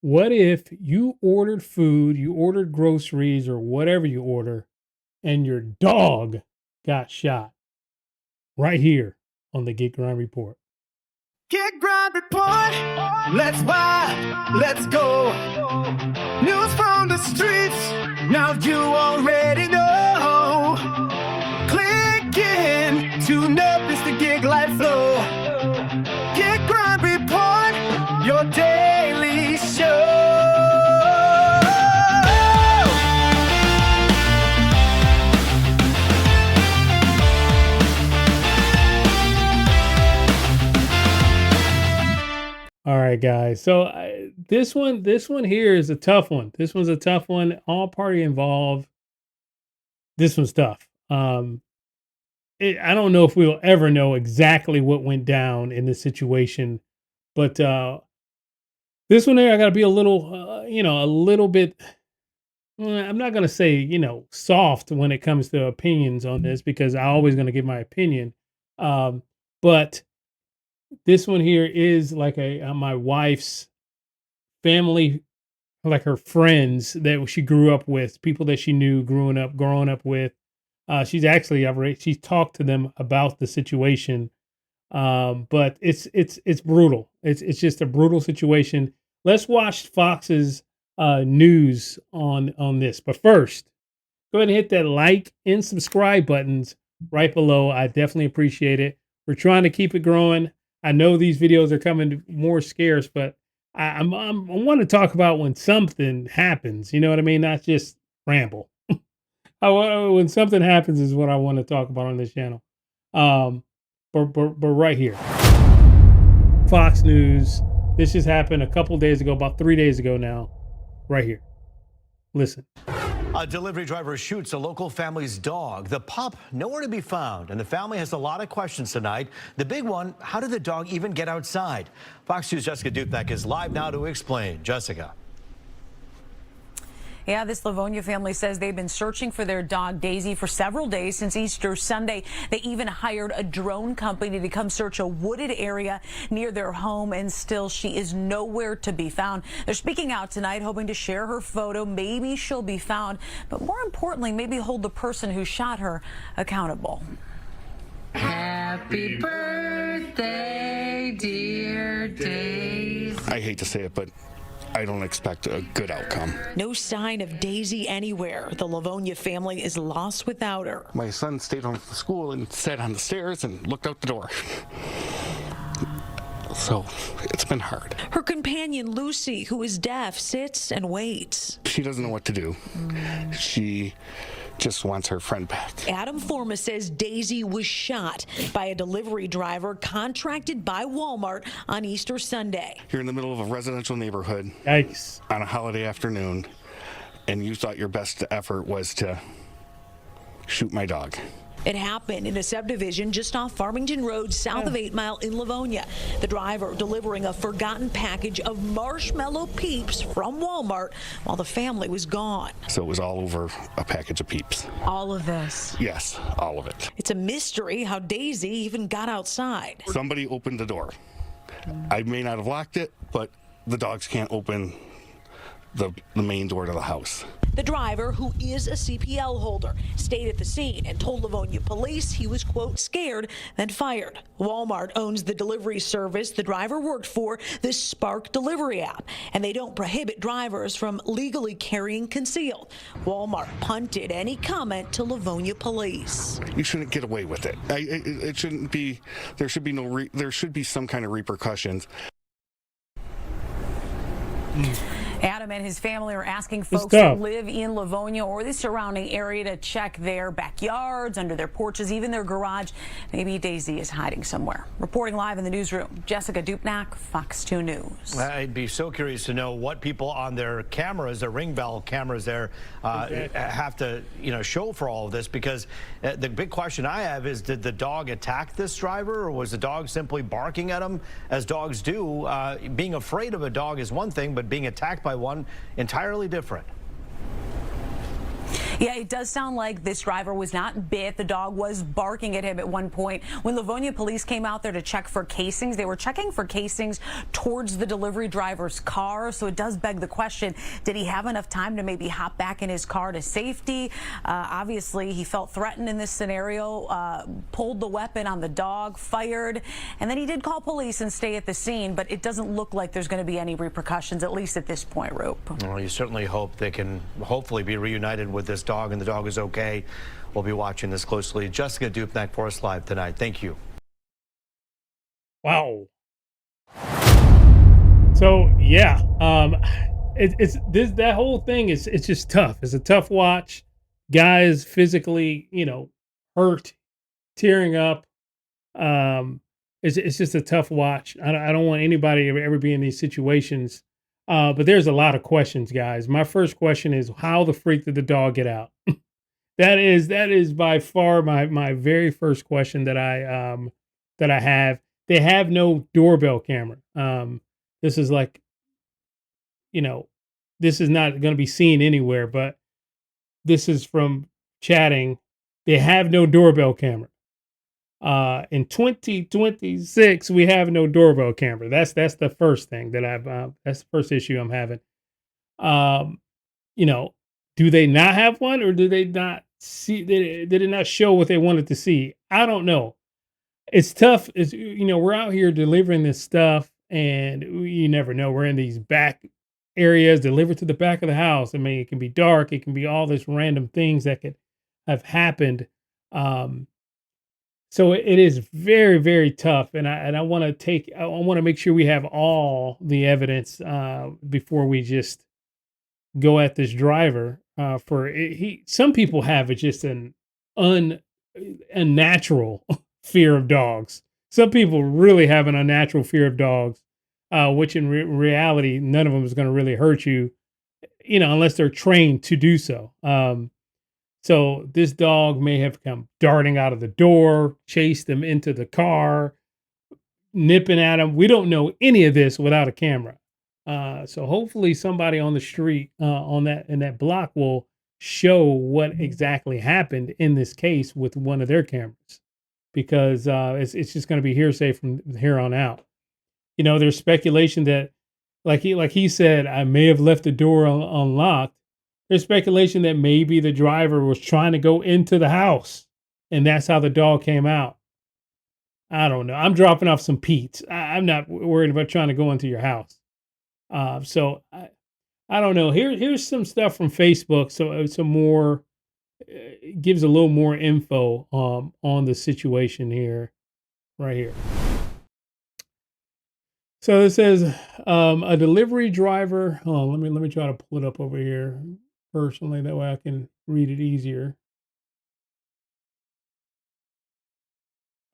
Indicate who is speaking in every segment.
Speaker 1: What if you ordered food, you ordered groceries or whatever you order, and your dog got shot right here on the Get Grind Report?
Speaker 2: Get Grind Report. Let's ride. Let's go. News from the streets. Now you already know. Click in to notice the gig life flow. Get Grind Report. Your daily show.
Speaker 1: All right, guys. So this one here is a tough one. This one's a tough one. All party involved. This one's tough. I don't know if we'll ever know exactly what went down in this situation, but this one here, I got to be a little, a little bit. I'm not gonna say soft when it comes to opinions on this because I'm always gonna give my opinion. But this one here is like my wife's family, like her friends that she grew up with, people that she knew growing up with. She's actually she's talked to them about the situation. But it's brutal. It's just a brutal situation. Let's watch Fox's news on this. But first, go ahead and hit that like and subscribe buttons right below. I definitely appreciate it. We're trying to keep it growing. I know these videos are coming more scarce, but I want to talk about when something happens. You know what I mean? Not just ramble. When something happens is what I want to talk about on this channel. But right here, Fox News. This just happened a couple days ago, about 3 days ago now. Right here. Listen.
Speaker 3: A delivery driver shoots a local family's dog. The pup nowhere to be found, and the family has a lot of questions tonight. The big one, how did the dog even get outside? Fox News' Jessica Dupnack is live now to explain. Jessica.
Speaker 4: Yeah, this Livonia family says they've been searching for their dog Daisy for several days since Easter Sunday. They even hired a drone company to come search a wooded area near their home, and still she is nowhere to be found. They're speaking out tonight, hoping to share her photo. Maybe she'll be found, but more importantly, maybe hold the person who shot her accountable.
Speaker 5: Happy birthday, dear Daisy.
Speaker 6: I hate to say it, but I don't expect a good outcome.
Speaker 4: No sign of Daisy anywhere. The Livonia family is lost without her.
Speaker 6: My son stayed home from school and sat on the stairs and looked out the door. So it's been hard.
Speaker 4: Her companion, Lucy, who is deaf, sits and waits.
Speaker 6: She doesn't know what to do. She just wants her friend back.
Speaker 4: Adam Forma says Daisy was shot by a delivery driver contracted by Walmart on Easter Sunday.
Speaker 6: You're in the middle of a residential neighborhood.
Speaker 1: Yikes.
Speaker 6: On a holiday afternoon, and you thought your best effort was to shoot my dog.
Speaker 4: It happened in a subdivision just off Farmington Road, south of 8 Mile in Livonia. The driver delivering a forgotten package of marshmallow Peeps from Walmart while the family was gone.
Speaker 6: So it was all over a package of Peeps.
Speaker 4: All of this.
Speaker 6: Yes, all of it.
Speaker 4: It's a mystery how Daisy even got outside.
Speaker 6: Somebody opened the door. I may not have locked it, but the dogs can't open the main door to the house.
Speaker 4: The driver, who is a CPL holder, stayed at the scene and told Livonia police he was, quote, scared, then fired. Walmart owns the delivery service the driver worked for, the Spark delivery app, and they don't prohibit drivers from legally carrying concealed. Walmart punted any comment to Livonia police.
Speaker 6: You shouldn't get away with it. It shouldn't be. There should be there should be some kind of repercussions.
Speaker 4: Adam and his family are asking folks who live in Livonia or the surrounding area to check their backyards, under their porches, even their garage. Maybe Daisy is hiding somewhere. Reporting live in the newsroom, Jessica Dupnack, Fox 2 News.
Speaker 3: I'd be so curious to know what people on their cameras, their ring bell cameras there, have to show for all of this, because the big question I have is, did the dog attack this driver, or was the dog simply barking at him as dogs do? Being afraid of a dog is one thing, but being attacked by one, entirely different.
Speaker 4: Yeah, it does sound like this driver was not bit. The dog was barking at him at one point. When Livonia police came out there to check for casings, they were checking for casings towards the delivery driver's car. So it does beg the question, did he have enough time to maybe hop back in his car to safety? Obviously, he felt threatened in this scenario, pulled the weapon on the dog, fired, and then he did call police and stay at the scene. But it doesn't look like there's going to be any repercussions, at least at this point, Rope.
Speaker 3: Well, you certainly hope they can hopefully be reunited with this dog and the dog is okay. We'll be watching this closely. Jessica Dupnack for us live tonight. Thank you.
Speaker 1: Wow. So yeah, it's this that whole thing is it's just tough. It's a tough watch. Guys physically, hurt, tearing up. It's just a tough watch. I don't want anybody to ever be in these situations. But there's a lot of questions, guys. My first question is, how the freak did the dog get out? That is by far my very first question that I have. They have no doorbell camera. This is like, this is not going to be seen anywhere, but this is from chatting. They have no doorbell camera. In 2026, we have no doorbell camera. That's the first thing that that's the first issue I'm having. You know, do they not have one, or do they not see? Did it not show what they wanted to see? I don't know. It's tough. It's, we're out here delivering this stuff, and you never know. We're in these back areas, delivered to the back of the house. I mean, it can be dark. It can be all this random things that could have happened. So it is very, very tough, and I want to make sure we have all the evidence before we just go at this driver. Some people have it just an unnatural fear of dogs. Some people really have an unnatural fear of dogs, which in reality, none of them is going to really hurt you, unless they're trained to do so. So this dog may have come darting out of the door, chased them into the car, nipping at him. We don't know any of this without a camera. So hopefully somebody on the street in that block will show what exactly happened in this case with one of their cameras, because it's just going to be hearsay from here on out. There's speculation that, like he said, I may have left the door unlocked. There's speculation that maybe the driver was trying to go into the house, and that's how the dog came out. I don't know. I'm dropping off some Pete's. I'm not worried about trying to go into your house. So I don't know. Here's some stuff from Facebook. So some more gives a little more info on the situation here, right here. So it says a delivery driver. Oh, let me try to pull it up over here personally. That way I can read it easier.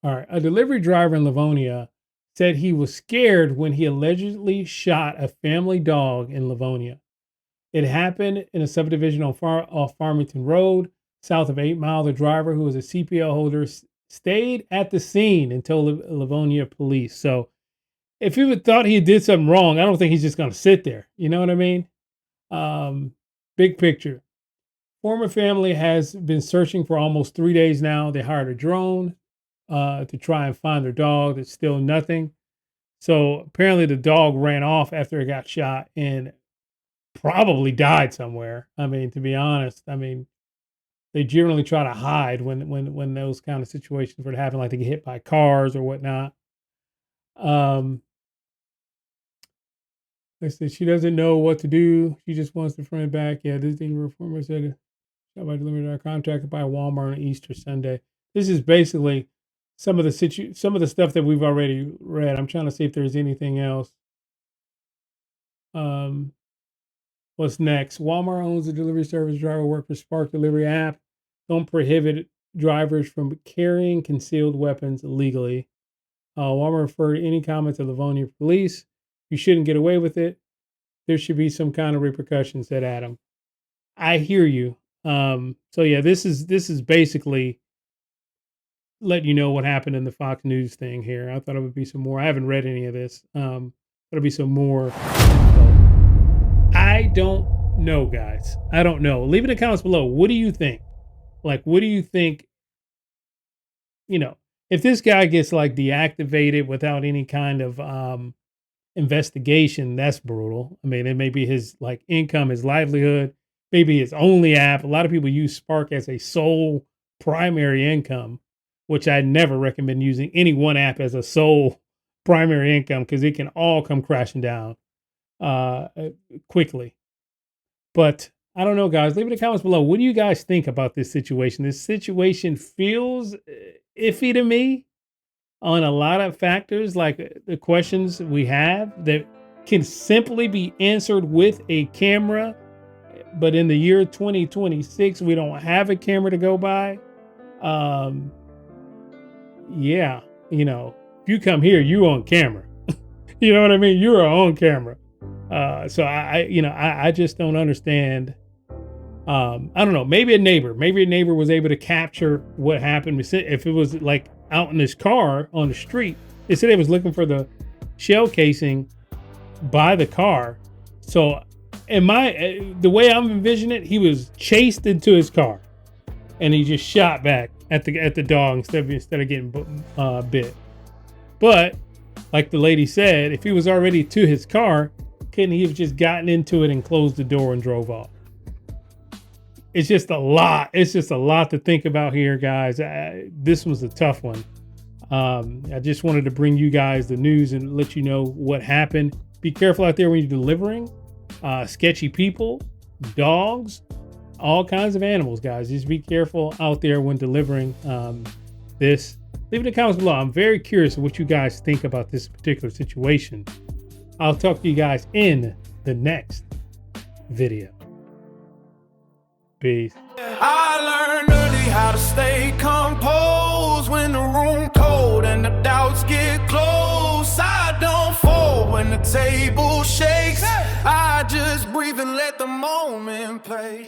Speaker 1: All right. A delivery driver in Livonia said he was scared when he allegedly shot a family dog in Livonia. It happened in a subdivision off Farmington Road, south of 8 Mile. The driver, who was a CPL holder, stayed at the scene and told Livonia police. So if he thought he did something wrong, I don't think he's just going to sit there. You know what I mean? Big picture. Former family has been searching for almost 3 days now. They hired a drone to try and find their dog. There's still nothing. So apparently the dog ran off after it got shot and probably died somewhere. I mean, to be honest, they generally try to hide when those kind of situations were to happen, like they get hit by cars or whatnot. They said she doesn't know what to do. She just wants the friend back. Yeah, this thing reformer said by delivering our contracted by Walmart on Easter Sunday. This is basically some of the stuff that we've already read. I'm trying to see if there's anything else. What's next? Walmart owns the delivery service. Driver work for Spark delivery app. Don't prohibit drivers from carrying concealed weapons illegally. Walmart referred any comment to Livonia police. You shouldn't get away with it. There should be some kind of repercussions, said Adam. I hear you. So yeah, this is basically letting you know what happened in the Fox News thing here. I thought it would be some more. I haven't read any of this. There'll be some more info. I don't know, guys. I don't know. Leave in the comments below. What do you think? Like, what do you think? You know, if this guy gets like deactivated without any kind of investigation, that's brutal. I mean, it may be his like income, his livelihood, maybe his only app. A lot of people use Spark as a sole primary income, which I never recommend using any one app as a sole primary income because it can all come crashing down quickly. But I don't know, guys. Leave in the comments below. What do you guys think about this situation? This situation feels iffy to me on a lot of factors, like the questions we have that can simply be answered with a camera. But in the year 2026, we don't have a camera to go by. Yeah, you know, if you come here, you on camera. You know what I mean? You are on camera. So I just don't understand. I don't know. Maybe a neighbor was able to capture what happened. If it was like out in his car on the street, they said they was looking for the shell casing by the car. So the way I'm envisioning it, he was chased into his car and he just shot back at the dog instead of getting bit. But like the lady said, if he was already to his car, couldn't he have just gotten into it and closed the door and drove off? It's just a lot. It's just a lot to think about here, guys. This was a tough one. I just wanted to bring you guys the news and let you know what happened. Be careful out there when you're delivering. Sketchy people, dogs, all kinds of animals, guys. Just be careful out there when delivering this. Leave in the comments below. I'm very curious what you guys think about this particular situation. I'll talk to you guys in the next video. Peace.
Speaker 2: I learned early how to stay composed when the room cold and the doubts get close. I don't fall when the table shakes. I just breathe and let the moment play.